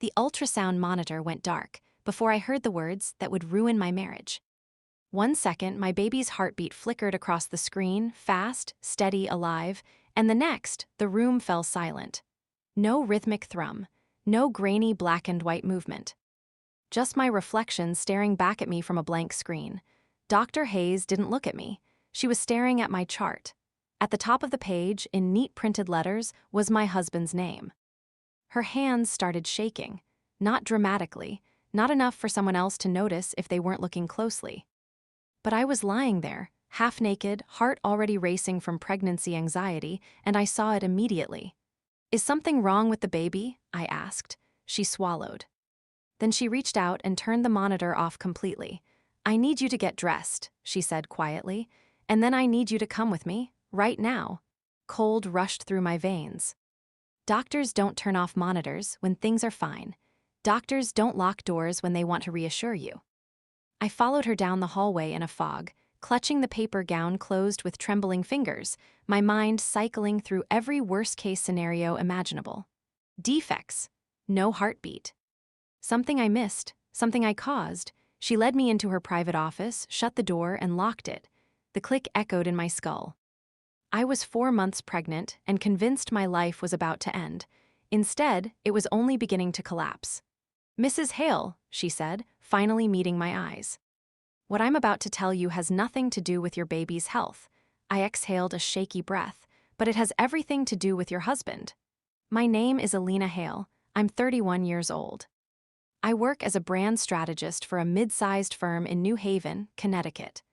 the ultrasound monitor went dark before I heard the words that would ruin my marriage. 1 second, my baby's heartbeat flickered across the screen, fast, steady, alive, and the next, the room fell silent. No rhythmic thrum, no grainy black and white movement. Just my reflection staring back at me from a blank screen. Dr. Hayes didn't look at me. She was staring at my chart. At the top of the page, in neat printed letters, was my husband's name. Her hands started shaking. Not dramatically, not enough for someone else to notice if they weren't looking closely. But I was lying there, half naked, heart already racing from pregnancy anxiety, and I saw it immediately. "Is something wrong with the baby?" I asked. She swallowed. Then she reached out and turned the monitor off completely. "I need you to get dressed," she said quietly, "and then I need you to come with me, right now." Cold rushed through my veins. Doctors don't turn off monitors when things are fine. Doctors don't lock doors when they want to reassure you. I followed her down the hallway in a fog, clutching the paper gown closed with trembling fingers, my mind cycling through every worst-case scenario imaginable. Defects. No heartbeat. Something I missed, something I caused. She led me into her private office, shut the door, and locked it. The click echoed in my skull. I was 4 months pregnant and convinced my life was about to end. Instead, it was only beginning to collapse. "Mrs. Hale," she said, finally meeting my eyes. "What I'm about to tell you has nothing to do with your baby's health." I exhaled a shaky breath. "But it has everything to do with your husband. My name is Elena Hale. I'm 31 years old. I work as a brand strategist for a mid-sized firm in New Haven, Connecticut.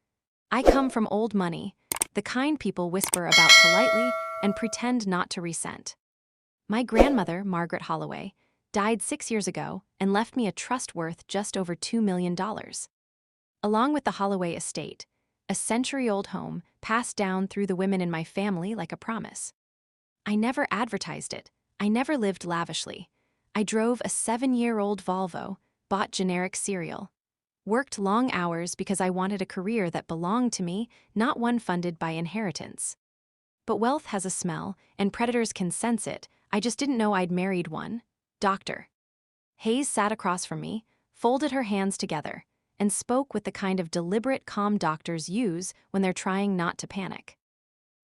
I come from old money, the kind people whisper about politely and pretend not to resent. My grandmother, Margaret Holloway, died 6 years ago and left me a trust worth just over $2 million. Along with the Holloway estate, a century-old home passed down through the women in my family like a promise. I never advertised it. I never lived lavishly. I drove a 7-year-old Volvo, bought generic cereal, worked long hours because I wanted a career that belonged to me, not one funded by inheritance. But wealth has a smell, and predators can sense it. I just didn't know I'd married one. Dr. Hayes sat across from me, folded her hands together, and spoke with the kind of deliberate, calm doctors use when they're trying not to panic.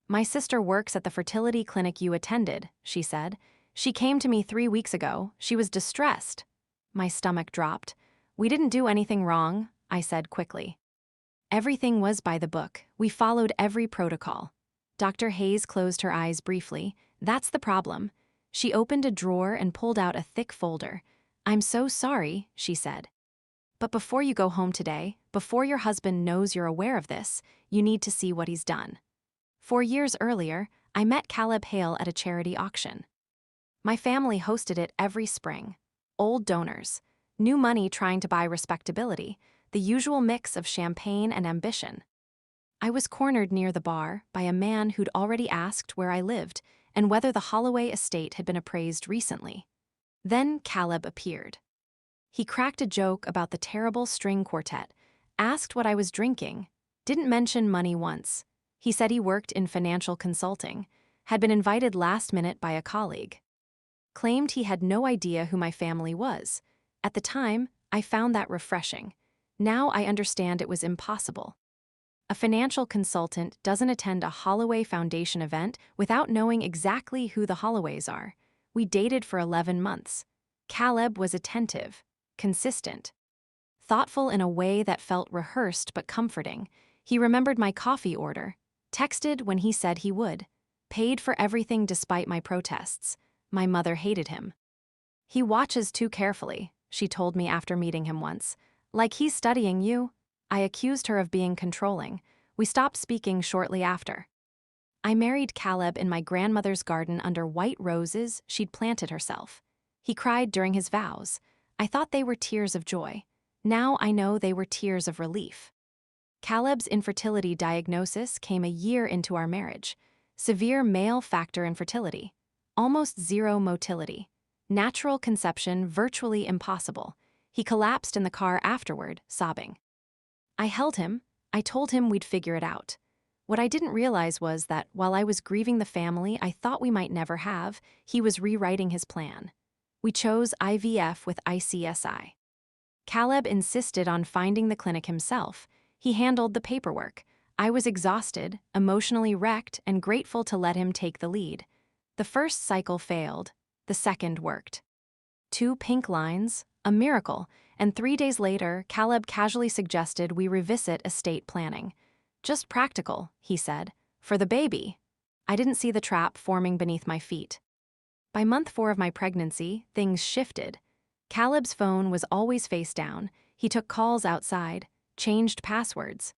"My sister works at the fertility clinic you attended," she said. "She came to me 3 weeks ago. She was distressed." My stomach dropped. "We didn't do anything wrong," I said quickly. "Everything was by the book. We followed every protocol." Dr. Hayes closed her eyes briefly. "That's the problem." She opened a drawer and pulled out a thick folder. "I'm so sorry," she said. "But before you go home today, before your husband knows you're aware of this, you need to see what he's done." 4 years earlier, I met Caleb Hale at a charity auction. My family hosted it every spring. Old donors, new money trying to buy respectability, the usual mix of champagne and ambition. I was cornered near the bar by a man who'd already asked where I lived and whether the Holloway estate had been appraised recently. Then Caleb appeared. He cracked a joke about the terrible string quartet, asked what I was drinking, didn't mention money once. He said he worked in financial consulting, had been invited last minute by a colleague. Claimed he had no idea who my family was. At the time, I found that refreshing. Now I understand it was impossible. A financial consultant doesn't attend a Holloway Foundation event without knowing exactly who the Holloways are. We dated for 11 months. Caleb was attentive, consistent, thoughtful in a way that felt rehearsed but comforting. He remembered my coffee order, texted when he said he would, paid for everything despite my protests. My mother hated him. "He watches too carefully," she told me after meeting him once. "Like he's studying you." I accused her of being controlling. We stopped speaking shortly after. I married Caleb in my grandmother's garden under white roses she'd planted herself. He cried during his vows. I thought they were tears of joy. Now I know they were tears of relief. Caleb's infertility diagnosis came a year into our marriage. Severe male factor infertility. Almost zero motility. Natural conception virtually impossible. He collapsed in the car afterward, sobbing. I held him. I told him we'd figure it out. What I didn't realize was that while I was grieving the family I thought we might never have, he was rewriting his plan. We chose IVF with ICSI. Caleb insisted on finding the clinic himself. He handled the paperwork. I was exhausted, emotionally wrecked, and grateful to let him take the lead. The first cycle failed. The second worked. 2 pink lines, a miracle, and 3 days later, Caleb casually suggested we revisit estate planning. Just practical, he said, for the baby. I didn't see the trap forming beneath my feet. By month 4 of my pregnancy, things shifted. Caleb's phone was always face down. He took calls outside, changed passwords.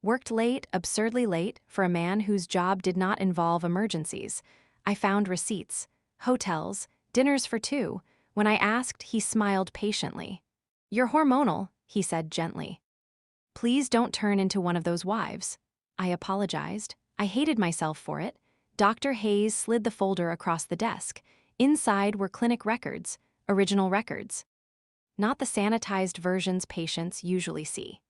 Worked late, absurdly late, for a man whose job did not involve emergencies. I found receipts, hotels, dinners for 2. When I asked, he smiled patiently. "You're hormonal," he said gently. "Please don't turn into one of those wives." I apologized. I hated myself for it. Dr. Hayes slid the folder across the desk. Inside were clinic records, original records. Not the sanitized versions patients usually see.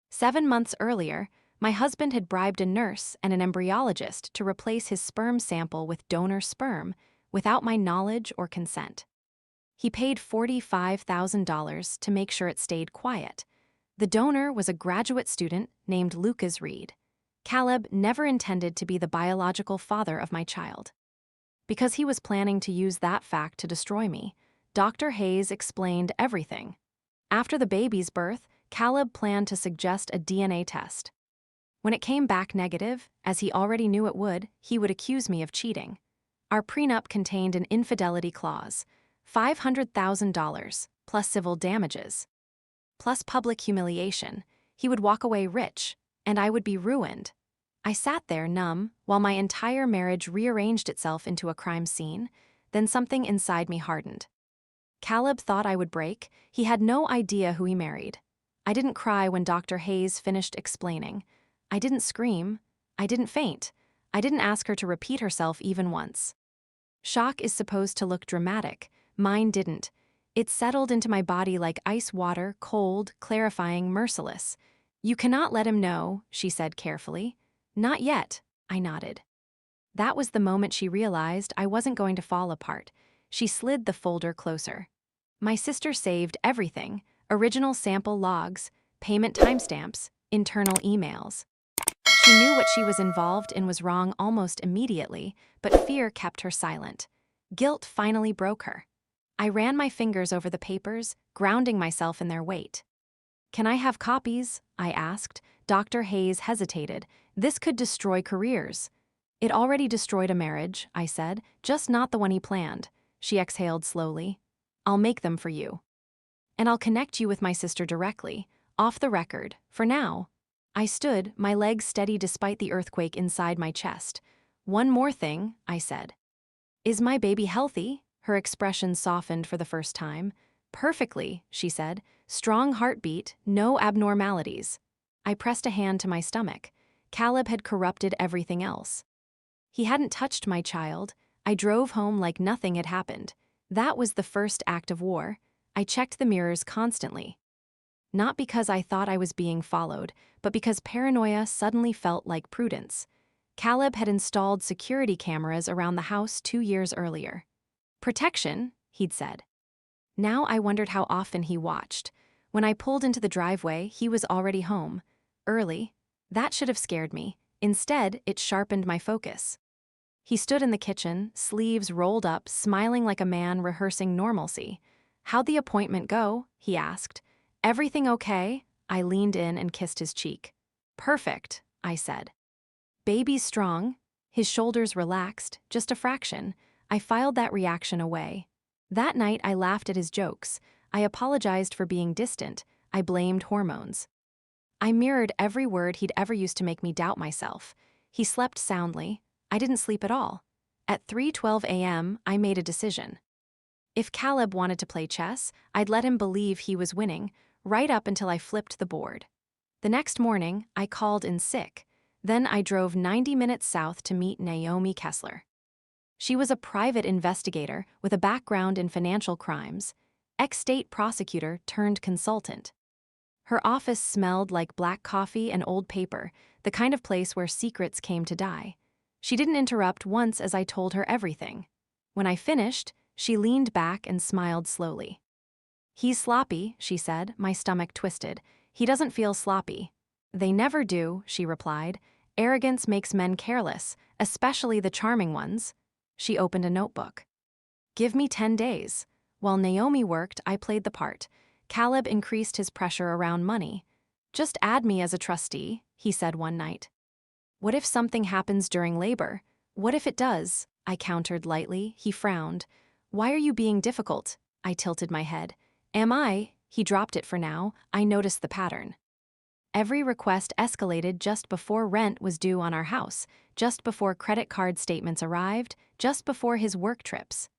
7 months earlier, my husband had bribed a nurse and an embryologist to replace his sperm sample with donor sperm without my knowledge or consent. He paid $45,000 to make sure it stayed quiet. The donor was a graduate student named Lucas Reed. Caleb never intended to be the biological father of my child. Because he was planning to use that fact to destroy me, Dr. Hayes explained everything. After the baby's birth, Caleb planned to suggest a DNA test. When it came back negative, as he already knew it would, he would accuse me of cheating. Our prenup contained an infidelity clause, $500,000, plus civil damages, plus public humiliation. He would walk away rich, and I would be ruined. I sat there numb while my entire marriage rearranged itself into a crime scene. Then something inside me hardened. Caleb thought I would break. He had no idea who he married. I didn't cry when Dr. Hayes finished explaining. I didn't scream. I didn't faint. I didn't ask her to repeat herself even once. Shock is supposed to look dramatic. Mine didn't. It settled into my body like ice water, cold, clarifying, merciless. "You cannot let him know," she said carefully. "Not yet," I nodded. That was the moment she realized I wasn't going to fall apart. She slid the folder closer. My sister saved everything: original sample logs, payment timestamps, internal emails. She knew what she was involved in was wrong almost immediately, but fear kept her silent. Guilt finally broke her. I ran my fingers over the papers, grounding myself in their weight. "Can I have copies?" I asked. Dr. Hayes hesitated. "This could destroy careers." "It already destroyed a marriage," I said, "just not the one he planned." She exhaled slowly. "I'll make them for you. And I'll connect you with my sister directly, off the record, for now." I stood, my legs steady despite the earthquake inside my chest. "One more thing," I said. "Is my baby healthy?" Her expression softened for the first time. "Perfectly," she said. "Strong heartbeat, no abnormalities." I pressed a hand to my stomach. Caleb had corrupted everything else. He hadn't touched my child. I drove home like nothing had happened. That was the first act of war. I checked the mirrors constantly. Not because I thought I was being followed, but because paranoia suddenly felt like prudence. Caleb had installed security cameras around the house 2 years earlier. "Protection," he'd said. Now I wondered how often he watched. When I pulled into the driveway, he was already home. Early. That should have scared me. Instead, it sharpened my focus. He stood in the kitchen, sleeves rolled up, smiling like a man rehearsing normalcy. "How'd the appointment go?" he asked. "Everything okay?" I leaned in and kissed his cheek. "Perfect," I said. "Baby's strong?" His shoulders relaxed, just a fraction. I filed that reaction away. That night I laughed at his jokes. I apologized for being distant. I blamed hormones. I mirrored every word he'd ever used to make me doubt myself. He slept soundly. I didn't sleep at all. At 3:12 a.m., I made a decision. If Caleb wanted to play chess, I'd let him believe he was winning, right up until I flipped the board. The next morning, I called in sick. Then I drove 90 minutes south to meet Naomi Kessler. She was a private investigator with a background in financial crimes, ex-state prosecutor turned consultant. Her office smelled like black coffee and old paper, the kind of place where secrets came to die. She didn't interrupt once as I told her everything. When I finished, She leaned back and smiled slowly. He's sloppy, she said, my stomach twisted. He doesn't feel sloppy. They never do, she replied. Arrogance makes men careless, especially the charming ones. She opened a notebook. Give me 10 days. While Naomi worked, I played the part. Caleb increased his pressure around money. Just add me as a trustee, he said one night. What if something happens during labor? What if it does? I countered lightly. He frowned. Why are you being difficult? I tilted my head. Am I? He dropped it for now. I noticed the pattern. Every request escalated just before rent was due on our house, just before credit card statements arrived, just before his work trips.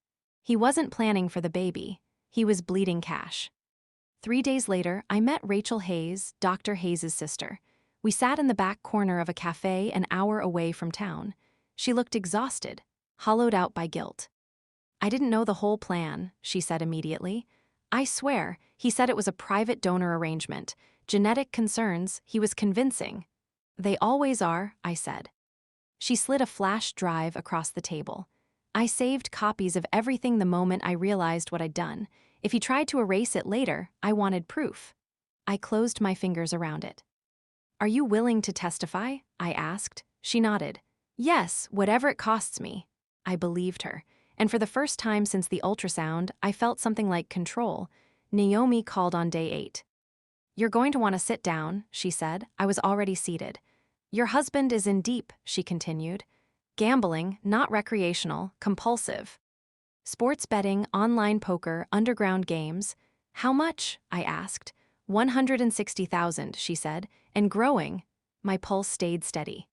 He wasn't planning for the baby. He was bleeding cash. 3 days later, I met Rachel Hayes, Dr. Hayes' sister. We sat in the back corner of a cafe an hour away from town. She looked exhausted, hollowed out by guilt. I didn't know the whole plan, she said immediately. I swear, he said it was a private donor arrangement. Genetic concerns, he was convincing. They always are, I said. She slid a flash drive across the table. I saved copies of everything the moment I realized what I'd done. If he tried to erase it later, I wanted proof. I closed my fingers around it. Are you willing to testify? I asked. She nodded. Yes, whatever it costs me. I believed her. And for the first time since the ultrasound, I felt something like control. Naomi called on day 8. You're going to want to sit down, she said. I was already seated. Your husband is in deep, she continued. Gambling, not recreational, compulsive. Sports betting, online poker, underground games. How much? I asked. 160,000, she said, and growing. My pulse stayed steady.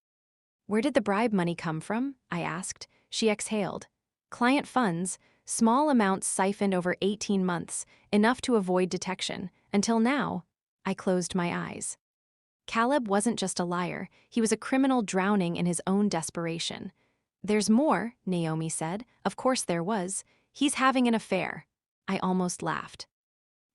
Where did the bribe money come from? I asked. She exhaled. Client funds, small amounts siphoned over 18 months, enough to avoid detection. Until now, I closed my eyes. Caleb wasn't just a liar, he was a criminal drowning in his own desperation. There's more, Naomi said. Of course there was. He's having an affair. I almost laughed.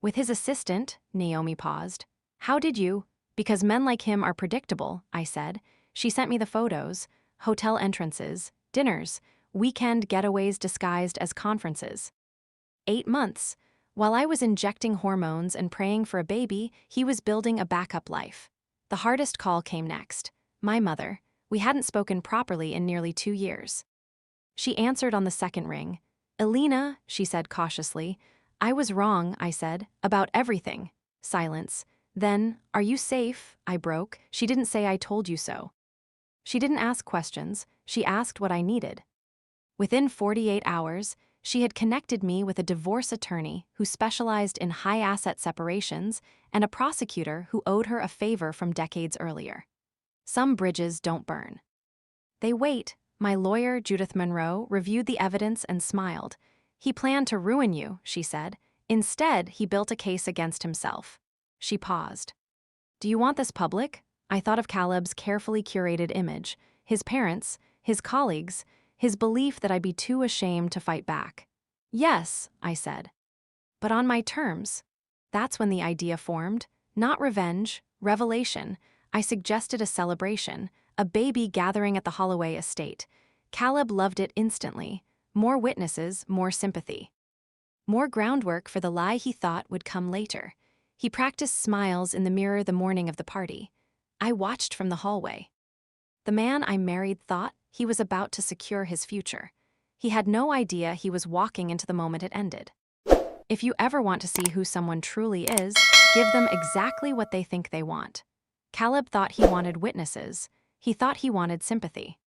With his assistant, Naomi paused. How did you? Because men like him are predictable, I said. She sent me the photos, hotel entrances, dinners, weekend getaways disguised as conferences. 8 months. While I was injecting hormones and praying for a baby, he was building a backup life. The hardest call came next. My mother. We hadn't spoken properly in nearly 2 years. She answered on the second ring. Elena, she said cautiously. I was wrong, I said, about everything. Silence. Then, are you safe? I broke. She didn't say I told you so. She didn't ask questions. She asked what I needed. Within 48 hours, she had connected me with a divorce attorney who specialized in high-asset separations and a prosecutor who owed her a favor from decades earlier. Some bridges don't burn. They wait. My lawyer, Judith Monroe, reviewed the evidence and smiled. He planned to ruin you, she said. Instead, he built a case against himself. She paused. Do you want this public? I thought of Caleb's carefully curated image, his parents, his colleagues, his belief that I'd be too ashamed to fight back. Yes, I said. But on my terms. That's when the idea formed. Not revenge, revelation. I suggested a celebration, a baby gathering at the Holloway estate. Caleb loved it instantly. More witnesses, more sympathy. More groundwork for the lie he thought would come later. He practiced smiles in the mirror the morning of the party. I watched from the hallway. The man I married thought he was about to secure his future. He had no idea he was walking into the moment it ended. If you ever want to see who someone truly is, give them exactly what they think they want. Caleb thought he wanted witnesses. He thought he wanted sympathy.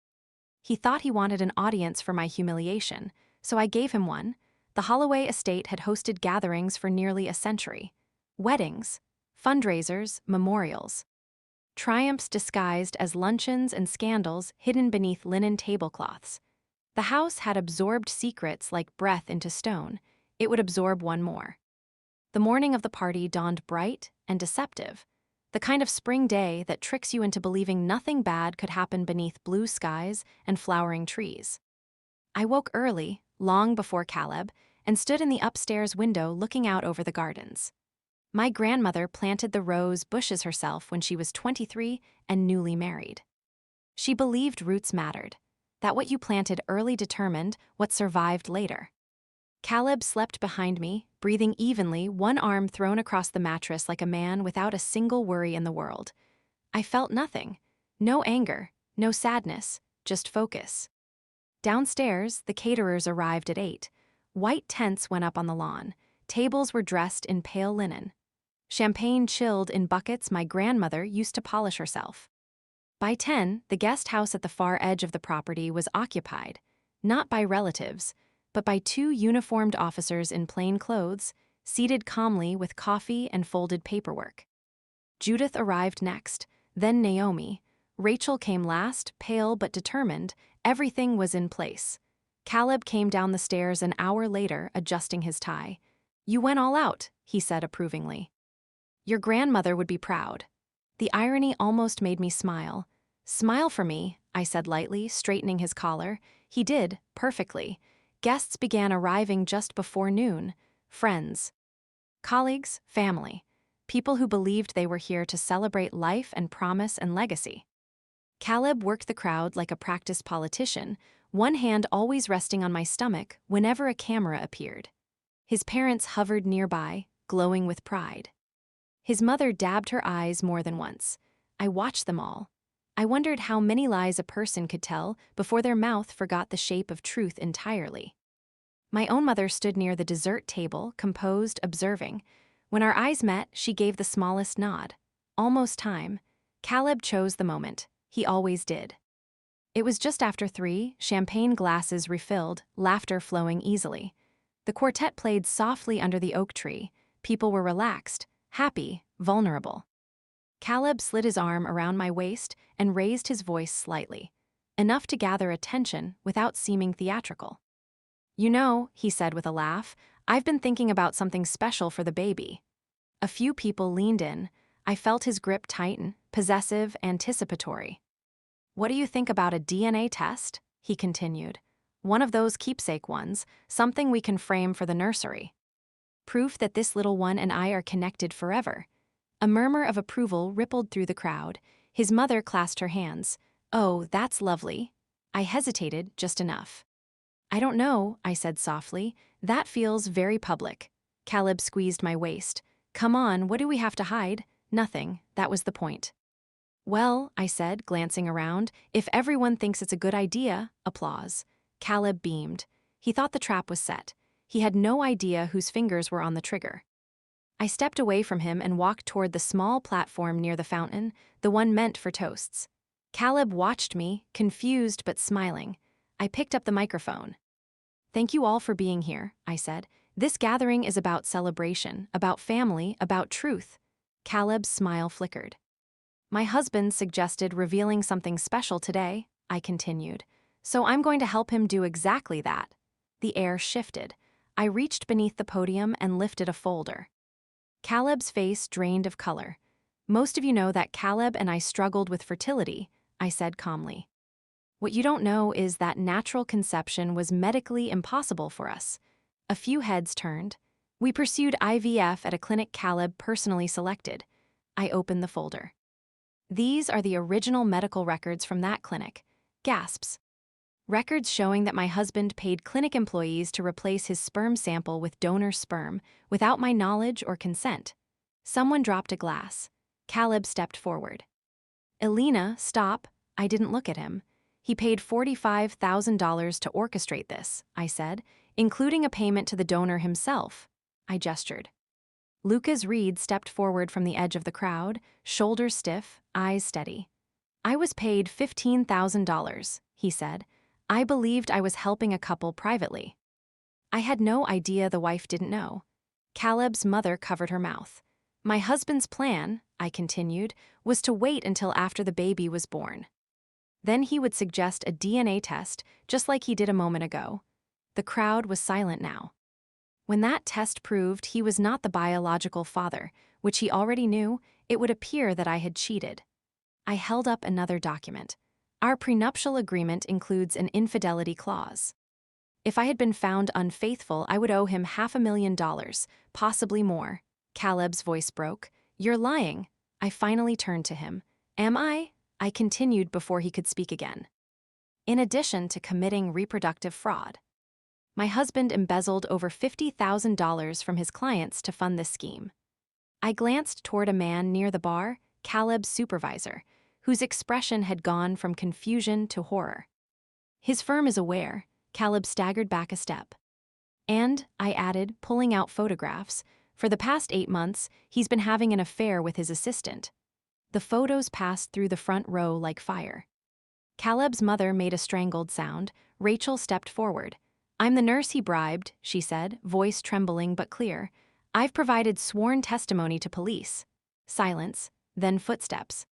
He thought he wanted an audience for my humiliation, so I gave him one. The Holloway estate had hosted gatherings for nearly a century. Weddings, fundraisers, memorials. Triumphs disguised as luncheons and scandals hidden beneath linen tablecloths. The house had absorbed secrets like breath into stone. It would absorb one more. The morning of the party dawned bright and deceptive, the kind of spring day that tricks you into believing nothing bad could happen beneath blue skies and flowering trees. I woke early, long before Caleb, and stood in the upstairs window looking out over the gardens. My grandmother planted the rose bushes herself when she was 23 and newly married. She believed roots mattered, that what you planted early determined what survived later. Caleb slept behind me, breathing evenly, one arm thrown across the mattress like a man without a single worry in the world. I felt nothing. No anger, no sadness, just focus. Downstairs, the caterers arrived at 8. White tents went up on the lawn. Tables were dressed in pale linen. Champagne chilled in buckets my grandmother used to polish herself. By 10, the guest house at the far edge of the property was occupied, not by relatives, but by 2 uniformed officers in plain clothes, seated calmly with coffee and folded paperwork. Judith arrived next, then Naomi. Rachel came last, pale but determined. Everything was in place. Caleb came down the stairs an hour later, adjusting his tie. "You went all out," he said approvingly. "Your grandmother would be proud." The irony almost made me smile. "Smile for me," I said lightly, straightening his collar. He did, perfectly. Guests began arriving just before noon. Friends, colleagues, family. People who believed they were here to celebrate life and promise and legacy. Caleb worked the crowd like a practiced politician, one hand always resting on my stomach whenever a camera appeared. His parents hovered nearby, glowing with pride. His mother dabbed her eyes more than once. I watched them all. I wondered how many lies a person could tell before their mouth forgot the shape of truth entirely. My own mother stood near the dessert table, composed, observing. When our eyes met, she gave the smallest nod. Almost time. Caleb chose the moment. He always did. It was just after 3, champagne glasses refilled, laughter flowing easily. The quartet played softly under the oak tree. People were relaxed, happy, vulnerable. Caleb slid his arm around my waist and raised his voice slightly, enough to gather attention without seeming theatrical. "You know," he said with a laugh, "I've been thinking about something special for the baby." A few people leaned in. I felt his grip tighten, possessive, anticipatory. "What do you think about a DNA test?" he continued. "One of those keepsake ones, something we can frame for the nursery. Proof that this little one and I are connected forever." A murmur of approval rippled through the crowd. His mother clasped her hands. "Oh, that's lovely." I hesitated just enough. "I don't know," I said softly. "That feels very public." Caleb squeezed my waist. "Come on, what do we have to hide?" "Nothing, that was the point." "Well," I said, glancing around, "if everyone thinks it's a good idea," applause. Caleb beamed. He thought the trap was set. He had no idea whose fingers were on the trigger. I stepped away from him and walked toward the small platform near the fountain, the one meant for toasts. Caleb watched me, confused but smiling. I picked up the microphone. "Thank you all for being here," I said. "This gathering is about celebration, about family, about truth." Caleb's smile flickered. "My husband suggested revealing something special today," I continued. "So I'm going to help him do exactly that." The air shifted. I reached beneath the podium and lifted a folder. Caleb's face drained of color. "Most of you know that Caleb and I struggled with fertility," I said calmly. "What you don't know is that natural conception was medically impossible for us." A few heads turned. "We pursued IVF at a clinic Caleb personally selected." I opened the folder. "These are the original medical records from that clinic." Gasps. Records showing that my husband paid clinic employees to replace his sperm sample with donor sperm, without my knowledge or consent. Someone dropped a glass. Caleb stepped forward. "Elena, stop." I didn't look at him. "He paid $45,000 to orchestrate this," I said, "including a payment to the donor himself." I gestured. Lucas Reed stepped forward from the edge of the crowd, shoulders stiff, eyes steady. "I was paid $15,000, he said. "I believed I was helping a couple privately." I had no idea the wife didn't know. Caleb's mother covered her mouth. "My husband's plan," I continued, "was to wait until after the baby was born. Then he would suggest a DNA test, just like he did a moment ago." The crowd was silent now. When that test proved he was not the biological father, which he already knew, it would appear that I had cheated. I held up another document. Our prenuptial agreement includes an infidelity clause. If I had been found unfaithful, I would owe him $500,000, possibly more. Caleb's voice broke. "You're lying." I finally turned to him. "Am I?" I continued before he could speak again. "In addition to committing reproductive fraud." My husband embezzled over $50,000 from his clients to fund this scheme. I glanced toward a man near the bar, Caleb's supervisor, whose expression had gone from confusion to horror. His firm is aware. Caleb staggered back a step. And, I added, pulling out photographs, for the past 8 months, he's been having an affair with his assistant. The photos passed through the front row like fire. Caleb's mother made a strangled sound. Rachel stepped forward. "I'm the nurse he bribed," she said, voice trembling but clear. "I've provided sworn testimony to police." Silence, then footsteps.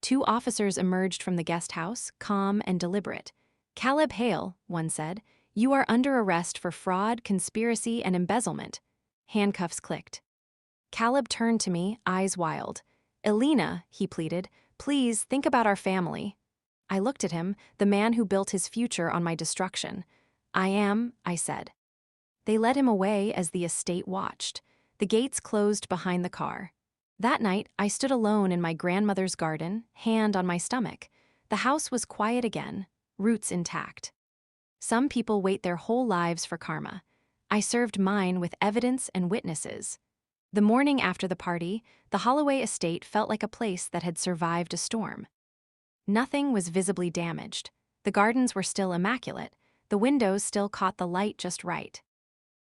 2 officers emerged from the guest house, calm and deliberate. "Caleb Hale," one said, "you are under arrest for fraud, conspiracy, and embezzlement." Handcuffs clicked. Caleb turned to me, eyes wild. "Elena," he pleaded, "please think about our family." I looked at him, the man who built his future on my destruction. "I am," I said. They led him away as the estate watched. The gates closed behind the car. That night, I stood alone in my grandmother's garden, hand on my stomach. The house was quiet again, roots intact. Some people wait their whole lives for karma. I served mine with evidence and witnesses. The morning after the party, the Holloway estate felt like a place that had survived a storm. Nothing was visibly damaged. The gardens were still immaculate. The windows still caught the light just right.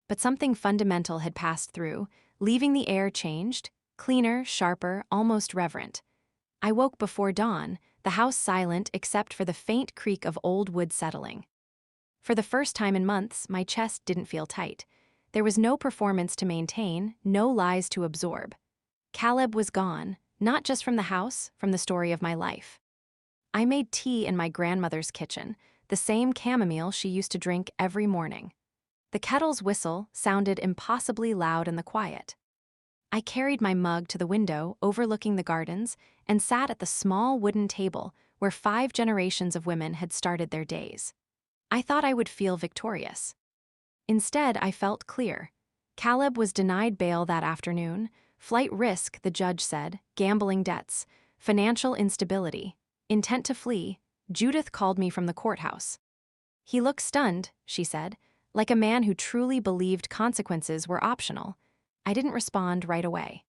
But something fundamental had passed through, leaving the air changed, cleaner, sharper, almost reverent. I woke before dawn, the house silent except for the faint creak of old wood settling. For the first time in months, my chest didn't feel tight. There was no performance to maintain, no lies to absorb. Caleb was gone, not just from the house, from the story of my life. I made tea in my grandmother's kitchen, the same chamomile she used to drink every morning. The kettle's whistle sounded impossibly loud in the quiet. I carried my mug to the window overlooking the gardens and sat at the small wooden table where 5 generations of women had started their days. I thought I would feel victorious. Instead, I felt clear. Caleb was denied bail that afternoon. Flight risk, the judge said, gambling debts, financial instability, intent to flee. Judith called me from the courthouse. "He looks stunned," she said, like a man who truly believed consequences were optional. I didn't respond right away.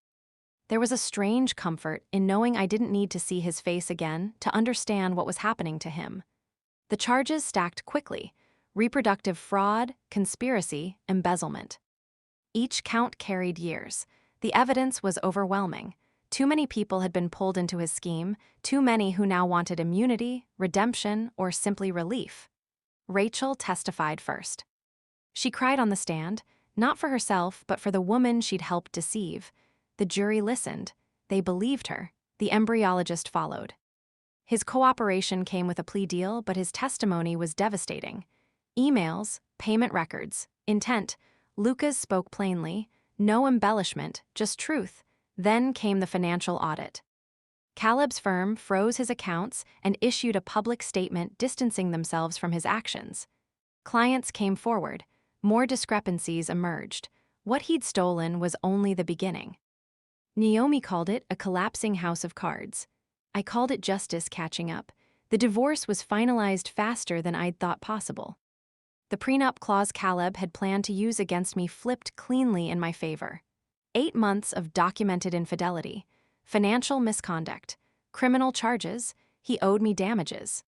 There was a strange comfort in knowing I didn't need to see his face again to understand what was happening to him. The charges stacked quickly: reproductive fraud, conspiracy, embezzlement. Each count carried years. The evidence was overwhelming. Too many people had been pulled into his scheme, too many who now wanted immunity, redemption, or simply relief. Rachel testified first. She cried on the stand, not for herself, but for the woman she'd helped deceive. The jury listened. They believed her. The embryologist followed. His cooperation came with a plea deal, but his testimony was devastating. Emails, payment records, intent. Lucas spoke plainly. No embellishment, just truth. Then came the financial audit. Caleb's firm froze his accounts and issued a public statement distancing themselves from his actions. Clients came forward. More discrepancies emerged. What he'd stolen was only the beginning. Naomi called it a collapsing house of cards. I called it justice catching up. The divorce was finalized faster than I'd thought possible. The prenup clause Caleb had planned to use against me flipped cleanly in my favor. 8 months of documented infidelity, financial misconduct, criminal charges. He owed me damages.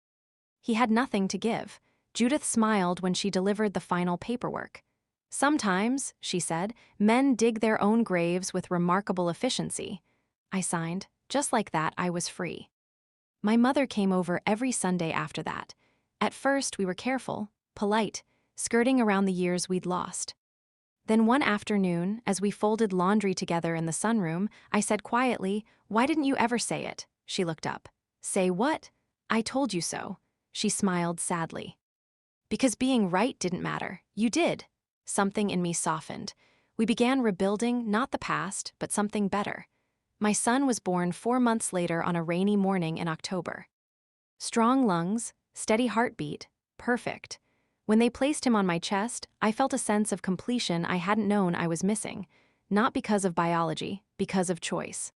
He had nothing to give. Judith smiled when she delivered the final paperwork. "Sometimes," she said, "men dig their own graves with remarkable efficiency." I signed. Just like that, I was free. My mother came over every Sunday after that. At first, we were careful, polite, skirting around the years we'd lost. Then one afternoon, as we folded laundry together in the sunroom, I said quietly, "Why didn't you ever say it?" She looked up. "Say what?" "I told you so." She smiled sadly. "Because being right didn't matter. You did." Something in me softened. We began rebuilding not the past, but something better. My son was born 4 months later on a rainy morning in October. Strong lungs, steady heartbeat, perfect. When they placed him on my chest, I felt a sense of completion I hadn't known I was missing, not because of biology, because of choice.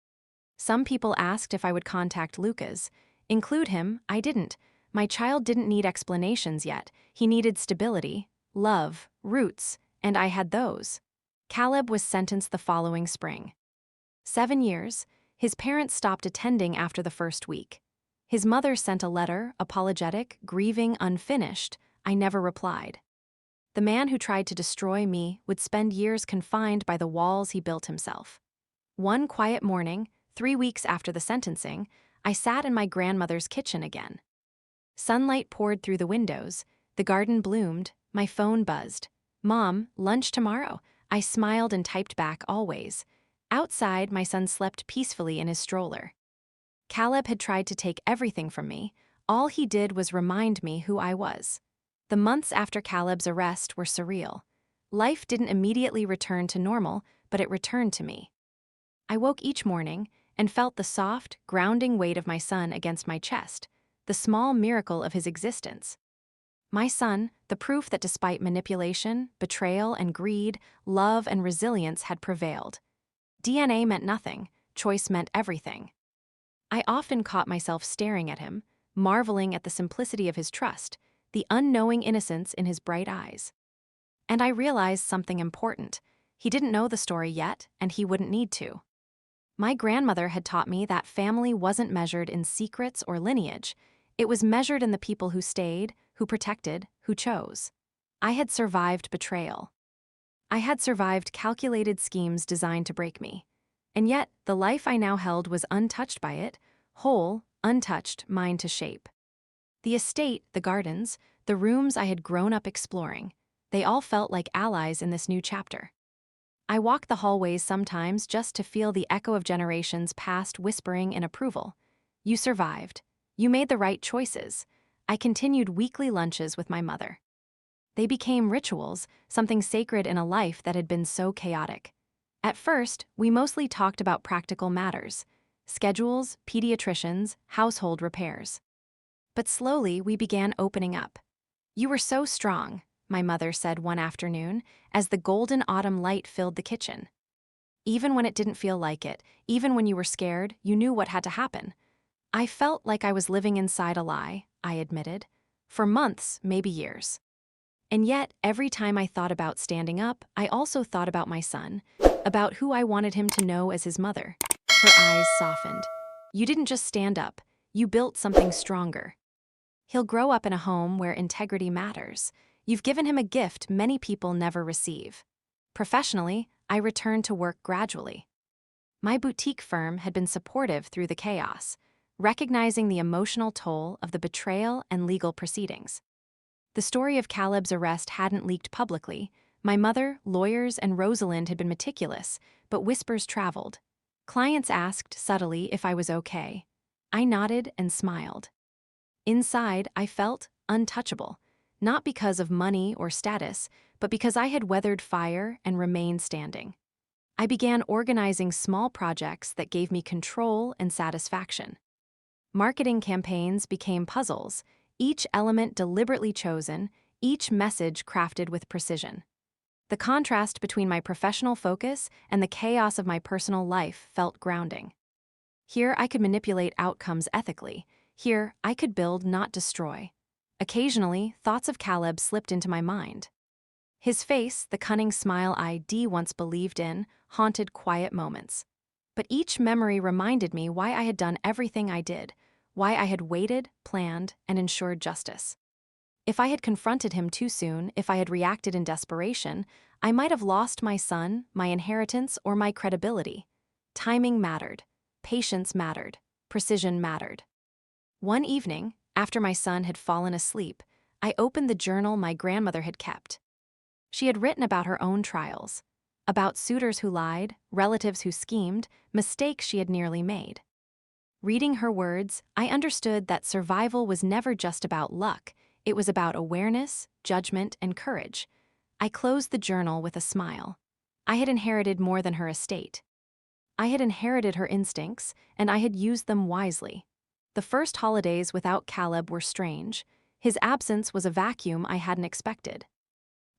Some people asked if I would contact Lucas. Include him, I didn't. My child didn't need explanations yet. He needed stability, love, roots, and I had those. Caleb was sentenced the following spring. 7 years. His parents stopped attending after the first week. His mother sent a letter, apologetic, grieving, unfinished. I never replied. The man who tried to destroy me would spend years confined by the walls he built himself. One quiet morning, 3 weeks after the sentencing, I sat in my grandmother's kitchen again. Sunlight poured through the windows, the garden bloomed, my phone buzzed. "Mom, lunch tomorrow." I smiled and typed back, "Always." Outside, my son slept peacefully in his stroller. Caleb had tried to take everything from me. All he did was remind me who I was. The months after Caleb's arrest were surreal. Life didn't immediately return to normal, but it returned to me. I woke each morning and felt the soft, grounding weight of my son against my chest, the small miracle of his existence. My son, the proof that despite manipulation, betrayal, and greed, love and resilience had prevailed. DNA meant nothing, choice meant everything. I often caught myself staring at him, marveling at the simplicity of his trust, the unknowing innocence in his bright eyes. And I realized something important. He didn't know the story yet, and he wouldn't need to. My grandmother had taught me that family wasn't measured in secrets or lineage. It was measured in the people who stayed, who protected, who chose. I had survived betrayal. I had survived calculated schemes designed to break me. And yet, the life I now held was untouched by it, whole, untouched, mine to shape. The estate, the gardens, the rooms I had grown up exploring, they all felt like allies in this new chapter. I walked the hallways sometimes just to feel the echo of generations past whispering in approval. "You survived. You made the right choices." I continued weekly lunches with my mother. They became rituals, something sacred in a life that had been so chaotic. At first, we mostly talked about practical matters: schedules, pediatricians, household repairs. But slowly, we began opening up. "You were so strong," my mother said one afternoon, as the golden autumn light filled the kitchen. "Even when it didn't feel like it, even when you were scared, you knew what had to happen." I felt like I was living inside a lie, I admitted, for months, maybe years. And yet, every time I thought about standing up, I also thought about my son, about who I wanted him to know as his mother. Her eyes softened. "You didn't just stand up, you built something stronger. He'll grow up in a home where integrity matters. You've given him a gift many people never receive." Professionally, I returned to work gradually. My boutique firm had been supportive through the chaos, recognizing the emotional toll of the betrayal and legal proceedings. The story of Caleb's arrest hadn't leaked publicly. My mother, lawyers, and Rosalind had been meticulous, but whispers traveled. Clients asked subtly if I was okay. I nodded and smiled. Inside, I felt untouchable, not because of money or status, but because I had weathered fire and remained standing. I began organizing small projects that gave me control and satisfaction. Marketing campaigns became puzzles, each element deliberately chosen, each message crafted with precision. The contrast between my professional focus and the chaos of my personal life felt grounding. Here I could manipulate outcomes ethically. Here I could build, not destroy. Occasionally, thoughts of Caleb slipped into my mind. His face, the cunning smile I once believed in, haunted quiet moments. But each memory reminded me why I had done everything I did, why I had waited, planned, and ensured justice. If I had confronted him too soon, if I had reacted in desperation, I might have lost my son, my inheritance, or my credibility. Timing mattered. Patience mattered. Precision mattered. One evening, after my son had fallen asleep, I opened the journal my grandmother had kept. She had written about her own trials, about suitors who lied, relatives who schemed, mistakes she had nearly made. Reading her words, I understood that survival was never just about luck. It was about awareness, judgment, and courage. I closed the journal with a smile. I had inherited more than her estate. I had inherited her instincts, and I had used them wisely. The first holidays without Caleb were strange. His absence was a vacuum I hadn't expected.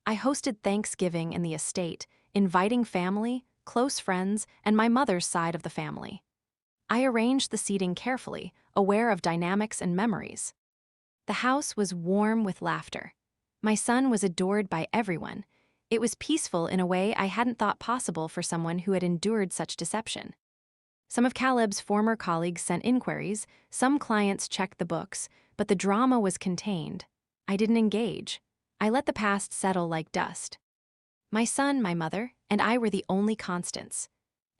I hosted Thanksgiving in the estate, inviting family, close friends, and my mother's side of the family. I arranged the seating carefully, aware of dynamics and memories. The house was warm with laughter. My son was adored by everyone. It was peaceful in a way I hadn't thought possible for someone who had endured such deception. Some of Caleb's former colleagues sent inquiries, some clients checked the books, but the drama was contained. I didn't engage. I let the past settle like dust. My son, my mother, and I were the only constants.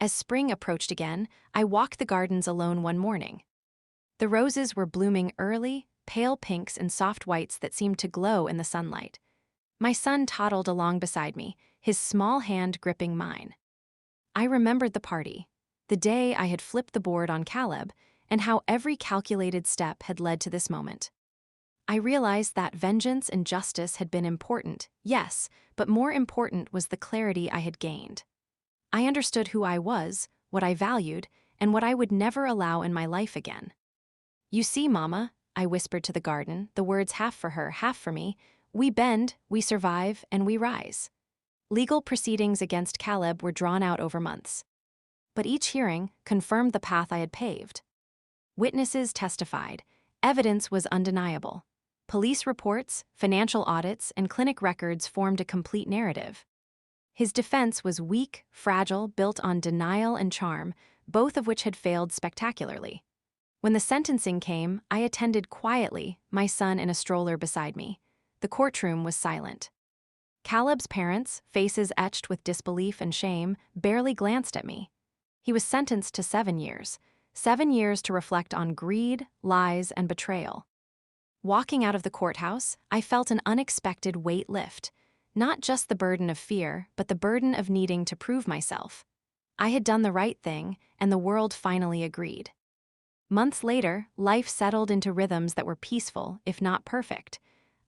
As spring approached again, I walked the gardens alone one morning. The roses were blooming early, pale pinks and soft whites that seemed to glow in the sunlight. My son toddled along beside me, his small hand gripping mine. I remembered the party, the day I had flipped the board on Caleb, and how every calculated step had led to this moment. I realized that vengeance and justice had been important, yes, but more important was the clarity I had gained. I understood who I was, what I valued, and what I would never allow in my life again. "You see, Mama," I whispered to the garden, the words half for her, half for me, "we bend, we survive, and we rise." Legal proceedings against Caleb were drawn out over months. But each hearing confirmed the path I had paved. Witnesses testified. Evidence was undeniable. Police reports, financial audits, and clinic records formed a complete narrative. His defense was weak, fragile, built on denial and charm, both of which had failed spectacularly. When the sentencing came, I attended quietly, my son in a stroller beside me. The courtroom was silent. Caleb's parents, faces etched with disbelief and shame, barely glanced at me. He was sentenced to 7 years. 7 years to reflect on greed, lies, and betrayal. Walking out of the courthouse, I felt an unexpected weight lift. Not just the burden of fear, but the burden of needing to prove myself. I had done the right thing, and the world finally agreed. Months later, life settled into rhythms that were peaceful, if not perfect.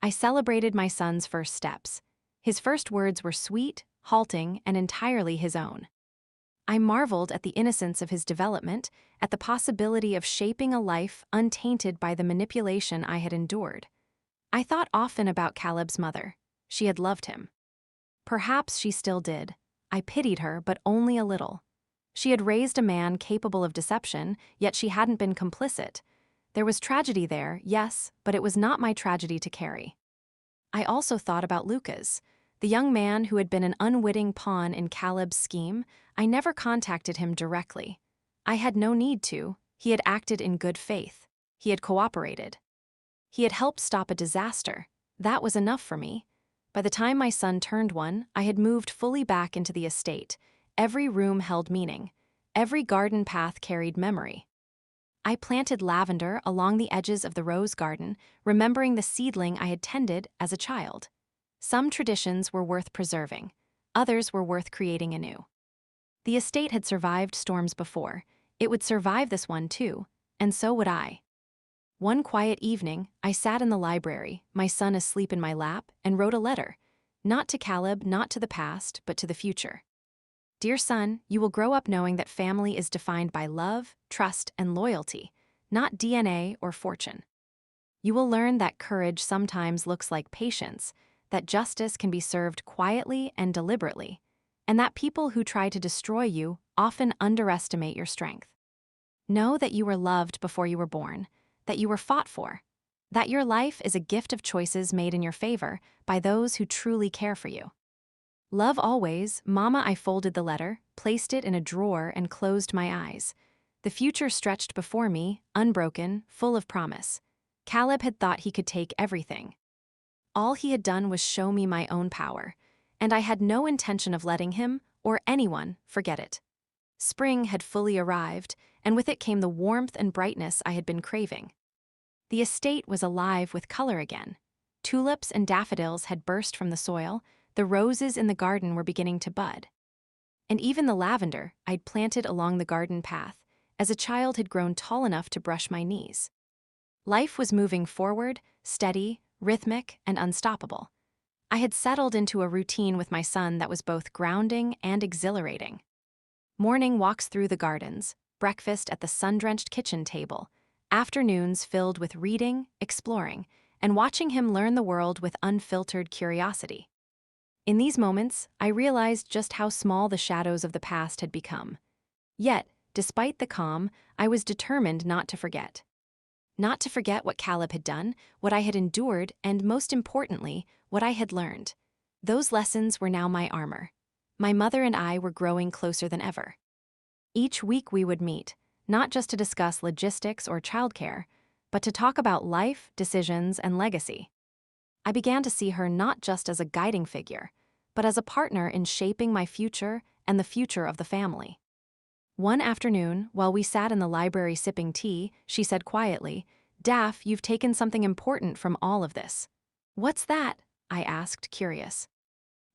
I celebrated my son's first steps. His first words were sweet, halting, and entirely his own. I marveled at the innocence of his development, at the possibility of shaping a life untainted by the manipulation I had endured. I thought often about Caleb's mother. She had loved him. Perhaps she still did. I pitied her, but only a little. She had raised a man capable of deception, yet she hadn't been complicit. There was tragedy there, yes, but it was not my tragedy to carry. I also thought about Lucas, the young man who had been an unwitting pawn in Caleb's scheme. I never contacted him directly. I had no need to. He had acted in good faith. He had cooperated. He had helped stop a disaster. That was enough for me. By the time my son turned 1, I had moved fully back into the estate. Every room held meaning. Every garden path carried memory. I planted lavender along the edges of the rose garden, remembering the seedling I had tended as a child. Some traditions were worth preserving. Others were worth creating anew. The estate had survived storms before. It would survive this one too, and so would I. One quiet evening, I sat in the library, my son asleep in my lap, and wrote a letter. Not to Caleb, not to the past, but to the future. "Dear son, you will grow up knowing that family is defined by love, trust, and loyalty, not DNA or fortune. You will learn that courage sometimes looks like patience, that justice can be served quietly and deliberately, and that people who try to destroy you often underestimate your strength. Know that you were loved before you were born, that you were fought for, that your life is a gift of choices made in your favor by those who truly care for you. Love always, Mama." I folded the letter, placed it in a drawer, and closed my eyes. The future stretched before me, unbroken, full of promise. Caleb had thought he could take everything. All he had done was show me my own power, and I had no intention of letting him, or anyone, forget it. Spring had fully arrived, and with it came the warmth and brightness I had been craving. The estate was alive with color again. Tulips and daffodils had burst from the soil, the roses in the garden were beginning to bud. And even the lavender I'd planted along the garden path, as a child had grown tall enough to brush my knees. Life was moving forward, steady, rhythmic, and unstoppable. I had settled into a routine with my son that was both grounding and exhilarating. Morning walks through the gardens, breakfast at the sun-drenched kitchen table, afternoons filled with reading, exploring, and watching him learn the world with unfiltered curiosity. In these moments, I realized just how small the shadows of the past had become. Yet, despite the calm, I was determined not to forget. Not to forget what Caleb had done, what I had endured, and most importantly, what I had learned. Those lessons were now my armor. My mother and I were growing closer than ever. Each week we would meet, not just to discuss logistics or childcare, but to talk about life, decisions, and legacy. I began to see her not just as a guiding figure, but as a partner in shaping my future and the future of the family. One afternoon, while we sat in the library sipping tea, she said quietly, "Daff, you've taken something important from all of this." "What's that?" I asked, curious.